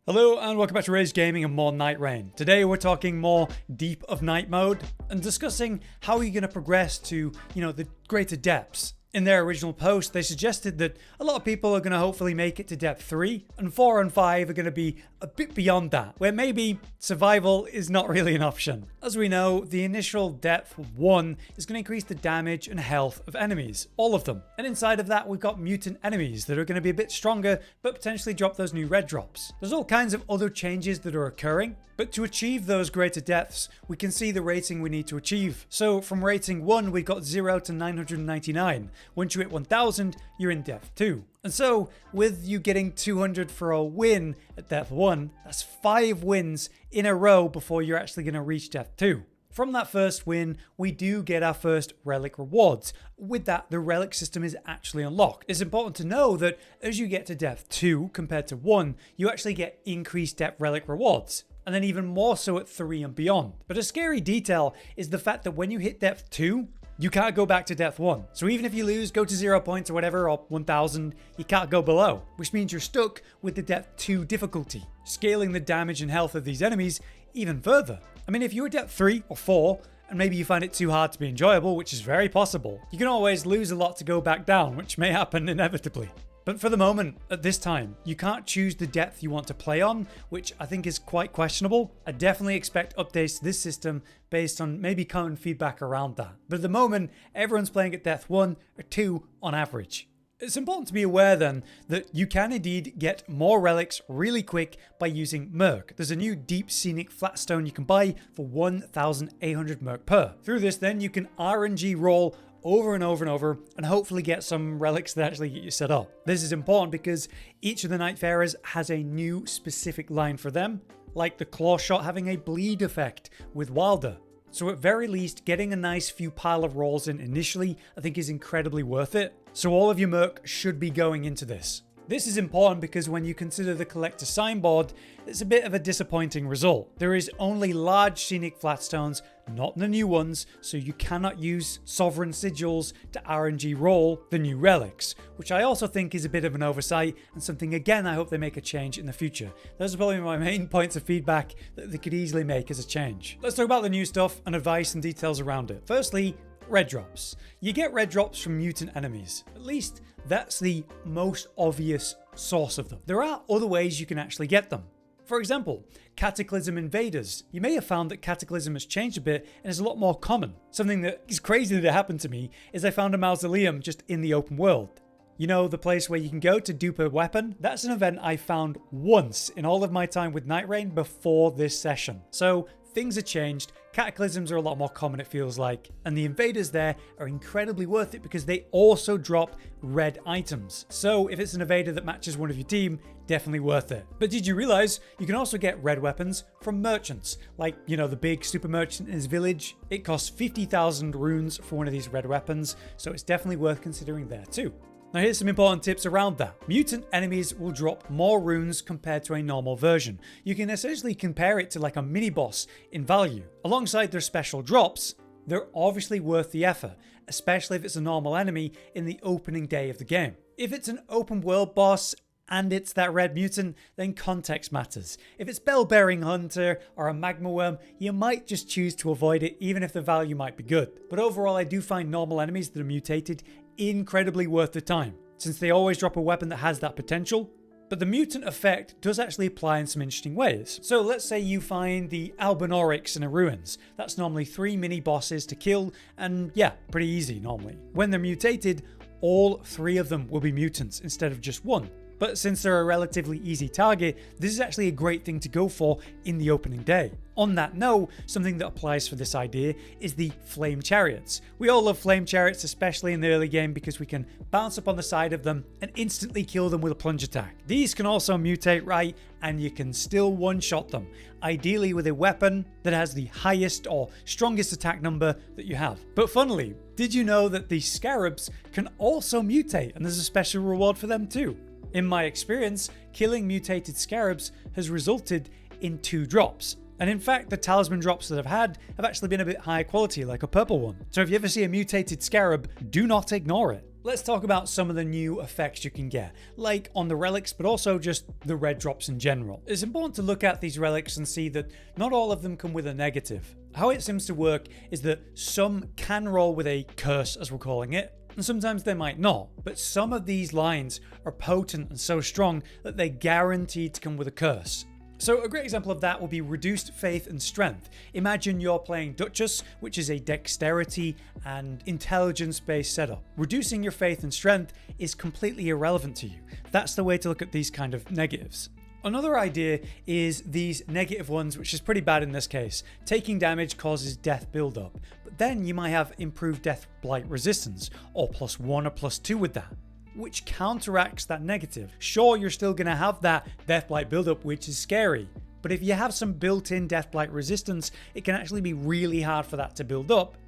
Hello and welcome back to Rage Gaming and more Nightreign. Today we're talking more Deep of Night mode and discussing how you're going to progress to, the greater depths. In their original post, they suggested that a lot of people are going to hopefully make it to depth 3, and 4 and 5 are going to be a bit beyond that, where maybe survival is not really an option. As we know, the initial depth 1 is going to increase the damage and health of enemies, all of them. And inside of that, we've got mutant enemies that are going to be a bit stronger, but potentially drop those new red drops. There's all kinds of other changes that are occurring, but to achieve those greater depths, we can see the rating we need to achieve. So from rating 1, we've got 0 to 999. Once you hit 1000, you're in depth 2. And so, with you getting 200 for a win at depth 1, that's 5 wins in a row before you're actually going to reach depth 2. From that first win, we do get our first relic rewards. With that, the relic system is actually unlocked. It's important to know that as you get to depth 2 compared to 1, you actually get increased depth relic rewards. And then even more so at 3 and beyond. But a scary detail is the fact that when you hit depth 2, you can't go back to depth 1. So even if you lose, go to 0 points or whatever, or 1000, you can't go below, which means you're stuck with the depth 2 difficulty, scaling the damage and health of these enemies even further. I mean, if you're depth 3 or 4, and maybe you find it too hard to be enjoyable, which is very possible, you can always lose a lot to go back down, which may happen inevitably. But for the moment, at this time, you can't choose the depth you want to play on, which I think is quite questionable. I definitely expect updates to this system based on maybe common feedback around that. But at the moment, everyone's playing at depth 1 or 2 on average. It's important to be aware then that you can indeed get more relics really quick by using Merc. There's a new deep scenic flatstone you can buy for 1,800 Merc per. Through this then you can RNG roll over and over and over and hopefully get some relics that actually get you set up. This is important because each of the Nightfarers has a new specific line for them, like the claw shot having a bleed effect with Wilder. So at very least, getting a nice few pile of rolls in initially I think is incredibly worth it. So all of your Merc should be going into this. This is important because when you consider the collector signboard, it's a bit of a disappointing result. There is only large scenic flatstones, not the new ones, so you cannot use sovereign sigils to RNG roll the new relics, which I also think is a bit of an oversight and something again I hope they make a change in the future. Those are probably my main points of feedback that they could easily make as a change. Let's talk about the new stuff and advice and details around it. Firstly, red drops. You get red drops from mutant enemies. At least that's the most obvious source of them. There are other ways you can actually get them. For example, Cataclysm invaders. You may have found that Cataclysm has changed a bit and is a lot more common. Something that is crazy that happened to me is I found a mausoleum just in the open world. You know, the place where you can go to dupe a weapon? That's an event I found once in all of my time with Nightreign before this session. So things have changed, cataclysms are a lot more common it feels like, and the invaders there are incredibly worth it because they also drop red items. So if it's an invader that matches one of your team, definitely worth it. But did you realize you can also get red weapons from merchants? Like, the big super merchant in his village? It costs 50,000 runes for one of these red weapons, so it's definitely worth considering there too. Now here's some important tips around that. Mutant enemies will drop more runes compared to a normal version. You can essentially compare it to like a mini boss in value. Alongside their special drops, they're obviously worth the effort, especially if it's a normal enemy in the opening day of the game. If it's an open world boss and it's that red mutant, then context matters. If it's Bell-Bearing Hunter or a Magma Worm, you might just choose to avoid it even if the value might be good. But overall I do find normal enemies that are mutated incredibly worth the time, since they always drop a weapon that has that potential. But the mutant effect does actually apply in some interesting ways. So let's say you find the Albinorix in a ruins. That's normally 3 mini bosses to kill, and yeah, pretty easy normally. When they're mutated, all 3 of them will be mutants instead of just 1. But since they're a relatively easy target, this is actually a great thing to go for in the opening day. On that note, something that applies for this idea is the flame chariots. We all love flame chariots, especially in the early game, because we can bounce up on the side of them and instantly kill them with a plunge attack. These can also mutate right, and you can still one-shot them, ideally with a weapon that has the highest or strongest attack number that you have. But funnily, did you know that the scarabs can also mutate, and there's a special reward for them too? In my experience, killing mutated scarabs has resulted in 2 drops. And in fact, the talisman drops that I've had have actually been a bit higher quality, like a purple one. So if you ever see a mutated scarab, do not ignore it. Let's talk about some of the new effects you can get, like on the relics, but also just the red drops in general. It's important to look at these relics and see that not all of them come with a negative. How it seems to work is that some can roll with a curse, as we're calling it, and sometimes they might not, but some of these lines are potent and so strong that they're guaranteed to come with a curse. So a great example of that will be reduced faith and strength. Imagine you're playing Duchess, which is a dexterity and intelligence based setup. Reducing your faith and strength is completely irrelevant to you. That's the way to look at these kind of negatives. Another idea is these negative ones, which is pretty bad in this case. Taking damage causes death buildup, but then you might have improved death blight resistance, or +1 or +2 with that, which counteracts that negative. Sure, you're still going to have that death blight buildup, which is scary, but if you have some built-in death blight resistance, it can actually be really hard for that to build up,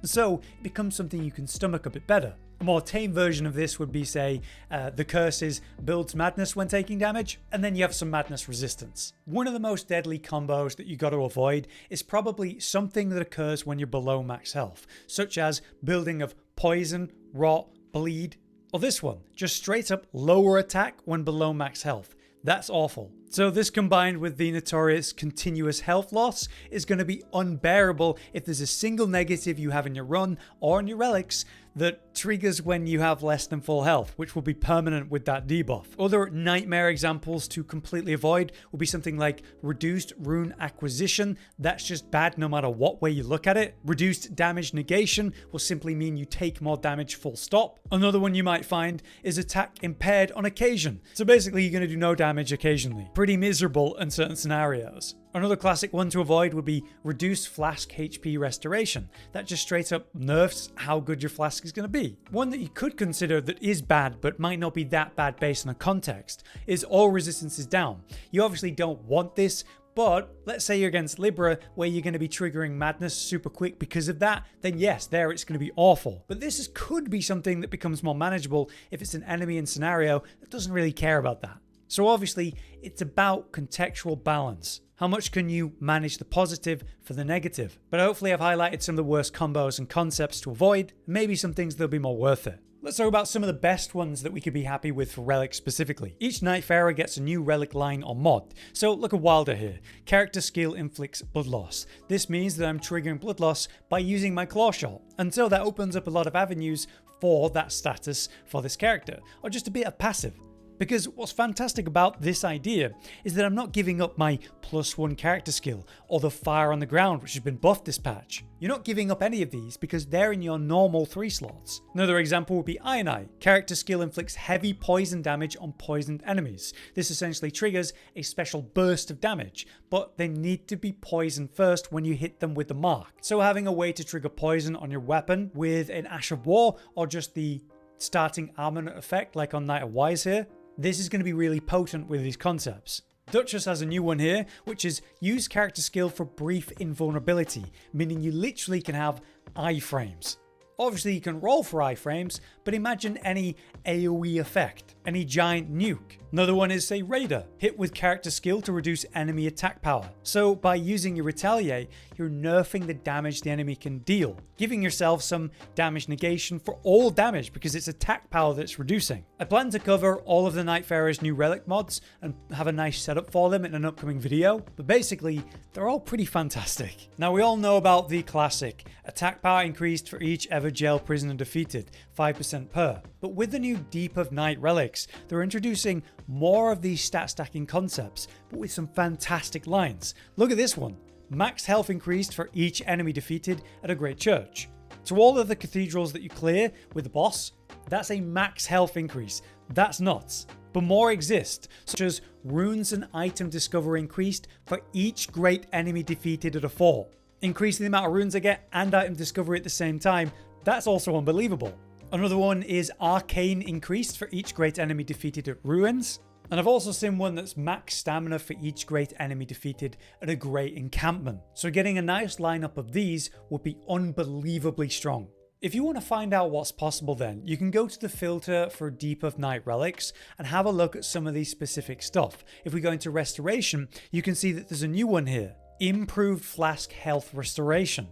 so it becomes something you can stomach a bit better. A more tame version of this would be, say, the curses builds madness when taking damage, and then you have some madness resistance. One of the most deadly combos that you got to avoid is probably something that occurs when you're below max health, such as building of poison, rot, bleed, or this one, just straight up lower attack when below max health. That's awful. So this combined with the notorious continuous health loss is going to be unbearable if there's a single negative you have in your run or in your relics that triggers when you have less than full health, which will be permanent with that debuff. Other nightmare examples to completely avoid will be something like reduced rune acquisition. That's just bad no matter what way you look at it. Reduced damage negation will simply mean you take more damage full stop. Another one you might find is attack impaired on occasion. So basically you're going to do no damage occasionally. Pretty miserable in certain scenarios. Another classic one to avoid would be reduced flask HP restoration. That just straight up nerfs how good your flask is going to be. One that you could consider that is bad but might not be that bad based on the context is all resistance is down. You obviously don't want this, but let's say you're against Libra where you're going to be triggering madness super quick because of that, then yes, there it's going to be awful. But this could be something that becomes more manageable if it's an enemy in scenario that doesn't really care about that. So obviously it's about contextual balance. How much can you manage the positive for the negative? But hopefully I've highlighted some of the worst combos and concepts to avoid, maybe some things that'll be more worth it. Let's talk about some of the best ones that we could be happy with for relics specifically. Each Nightfarer gets a new relic line or mod. So look at Wilder here. Character skill inflicts blood loss. This means that I'm triggering blood loss by using my claw shot. And so that opens up a lot of avenues for that status for this character, or just a bit of passive. Because what's fantastic about this idea is that I'm not giving up my +1 character skill or the fire on the ground, which has been buffed this patch. You're not giving up any of these because they're in your normal 3 slots. Another example would be Iron Eye. Character skill inflicts heavy poison damage on poisoned enemies. This essentially triggers a special burst of damage, but they need to be poisoned first when you hit them with the mark. So having a way to trigger poison on your weapon with an Ash of War or just the starting armament effect like on Knight of Wise here, this is going to be really potent with these concepts. Duchess has a new one here, which is use character skill for brief invulnerability, meaning you literally can have iframes. Obviously you can roll for iframes, but imagine any AoE effect, any giant nuke. Another one is, say, Raider. Hit with character skill to reduce enemy attack power. So by using your Retaliate, you're nerfing the damage the enemy can deal, giving yourself some damage negation for all damage because it's attack power that's reducing. I plan to cover all of the Nightfarer's new relic mods and have a nice setup for them in an upcoming video, but basically they're all pretty fantastic. Now we all know about the classic, attack power increased for each ever jail prisoner defeated, 5% per. But with the new Deep of Night relics, they're introducing more of these stat stacking concepts, but with some fantastic lines. Look at this one. Max health increased for each enemy defeated at a great church. To all of the cathedrals that you clear with the boss, that's a max health increase. That's nuts. But more exist, such as runes and item discovery increased for each great enemy defeated at a 4. Increasing the amount of runes I get and item discovery at the same time, that's also unbelievable. Another one is arcane increased for each great enemy defeated at ruins. And I've also seen one that's max stamina for each great enemy defeated at a great encampment. So getting a nice lineup of these would be unbelievably strong. If you want to find out what's possible then, you can go to the filter for Deep of Night relics and have a look at some of these specific stuff. If we go into restoration, you can see that there's a new one here. Improved flask health restoration.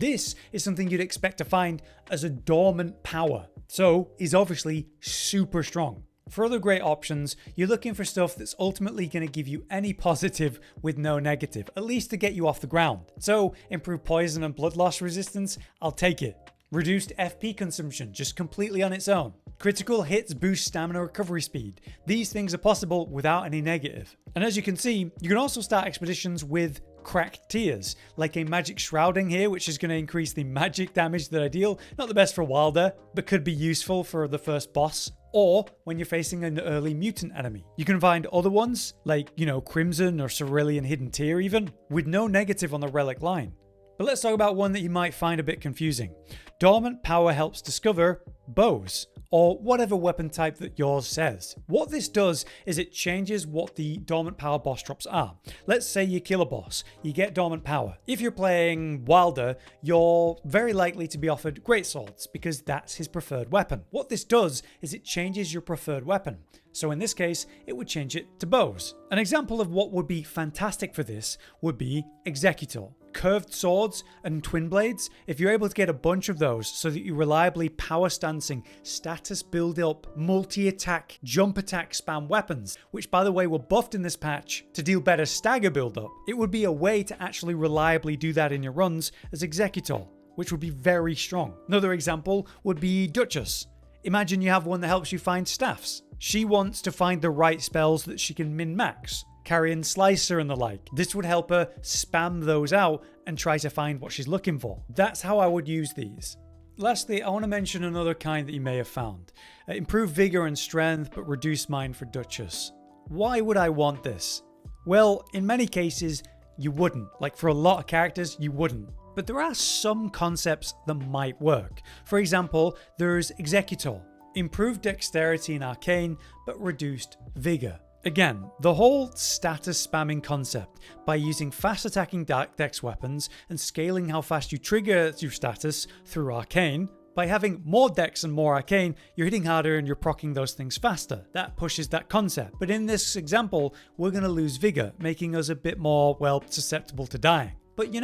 This is something you'd expect to find as a dormant power, so is obviously super strong. For other great options, you're looking for stuff that's ultimately going to give you any positive with no negative, at least to get you off the ground. So, improved poison and blood loss resistance, I'll take it. Reduced FP consumption, just completely on its own. Critical hits boost stamina recovery speed. These things are possible without any negative. And as you can see, you can also start expeditions with cracked tiers, like a magic shrouding here, which is going to increase the magic damage that I deal. Not the best for Wilder, but could be useful for the first boss, or when you're facing an early mutant enemy. You can find other ones, like, Crimson or Cerulean Hidden Tier even, with no negative on the relic line. But let's talk about one that you might find a bit confusing. Dormant power helps discover bows, or whatever weapon type that yours says. What this does is it changes what the dormant power boss drops are. Let's say you kill a boss, you get dormant power. If you're playing Wilder, you're very likely to be offered greatswords because that's his preferred weapon. What this does is it changes your preferred weapon. So in this case, it would change it to bows. An example of what would be fantastic for this would be Executor. Curved swords and twin blades, if you're able to get a bunch of those so that you reliably power stancing, status build up, multi-attack, jump attack spam weapons, which by the way were buffed in this patch to deal better stagger build up, it would be a way to actually reliably do that in your runs as Executor, which would be very strong. Another example would be Duchess. Imagine you have one that helps you find staffs. She wants to find the right spells that she can min-max. Carrion Slicer and the like. This would help her spam those out and try to find what she's looking for. That's how I would use these. Lastly, I want to mention another kind that you may have found. Improve vigor and strength, but reduce mine for Duchess. Why would I want this? Well, in many cases, you wouldn't. Like for a lot of characters, you wouldn't. But there are some concepts that might work. For example, there's Executor. Improved dexterity in Arcane, but reduced vigor. Again, the whole status spamming concept by using fast attacking dark dex weapons and scaling how fast you trigger your status through Arcane. By having more dex and more Arcane, you're hitting harder and you're proccing those things faster. That pushes that concept. But in this example, we're going to lose vigor, making us a bit more, susceptible to dying. But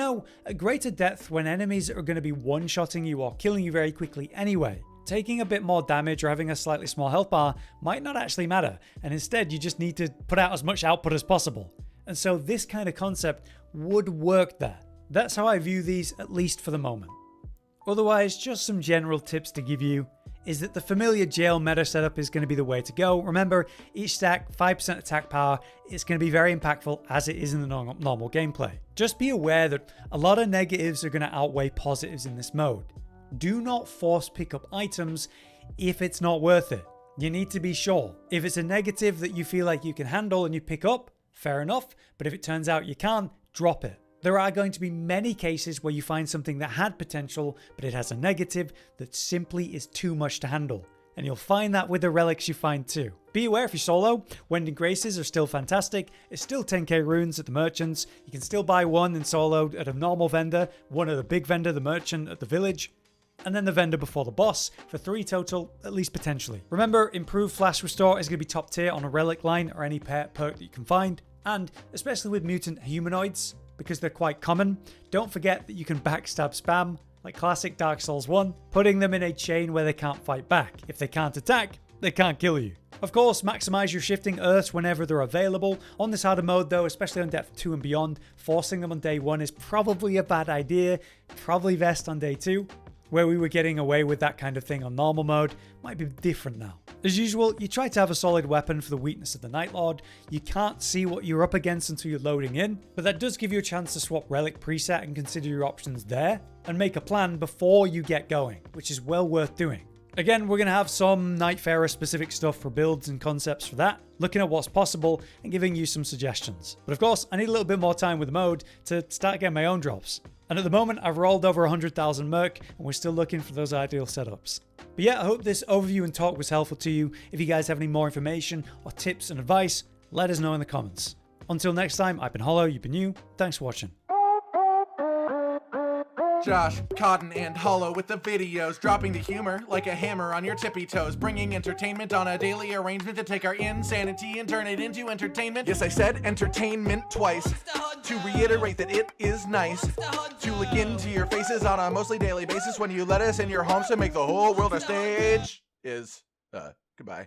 at greater depth when enemies are going to be one-shotting you or killing you very quickly anyway, taking a bit more damage or having a slightly small health bar might not actually matter, and instead you just need to put out as much output as possible. And so this kind of concept would work there. That's how I view these, at least for the moment. Otherwise, just some general tips to give you is that the familiar jail meta setup is going to be the way to go. Remember, each stack 5% attack power. It's going to be very impactful as it is in the normal gameplay. Just be aware that a lot of negatives are going to outweigh positives in this mode. Do not force pick up items if it's not worth it. You need to be sure. If it's a negative that you feel like you can handle and you pick up, fair enough. But if it turns out you can't, drop it. There are going to be many cases where you find something that had potential, but it has a negative that simply is too much to handle. And you'll find that with the relics you find too. Be aware if you're solo, Wending Graces are still fantastic. It's still 10k runes at the merchants. You can still buy one in solo at a normal vendor, one at a big vendor, the merchant at the village, and then the vendor before the boss for 3 total, at least potentially. Remember, improved flash restore is going to be top tier on a relic line or any perk that you can find, and especially with mutant humanoids, because they're quite common, don't forget that you can backstab spam, like classic Dark Souls 1, putting them in a chain where they can't fight back. If they can't attack, they can't kill you. Of course, maximize your shifting earths whenever they're available. On this harder mode though, especially on depth 2 and beyond, forcing them on day 1 is probably a bad idea. Probably best on day 2. Where we were getting away with that kind of thing on normal mode might be different now. As usual, you try to have a solid weapon for the weakness of the Night Lord. You can't see what you're up against until you're loading in, but that does give you a chance to swap relic preset and consider your options there, and make a plan before you get going, which is well worth doing. Again, we're going to have some Nightfarer specific stuff for builds and concepts for that, looking at what's possible and giving you some suggestions. But of course, I need a little bit more time with the mode to start getting my own drops. And at the moment, I've rolled over 100,000 merc, and we're still looking for those ideal setups. But yeah, I hope this overview and talk was helpful to you. If you guys have any more information or tips and advice, let us know in the comments. Until next time, I've been Hollow, you've been you. Thanks for watching. Josh, Cotton, and Hollow with the videos, dropping the humor like a hammer on your tippy toes, bringing entertainment on a daily arrangement to take our insanity and turn it into entertainment. Yes, I said entertainment twice. to reiterate that it is nice to look into your faces on a mostly daily basis when you let us in your homes to make the whole world a stage is, goodbye.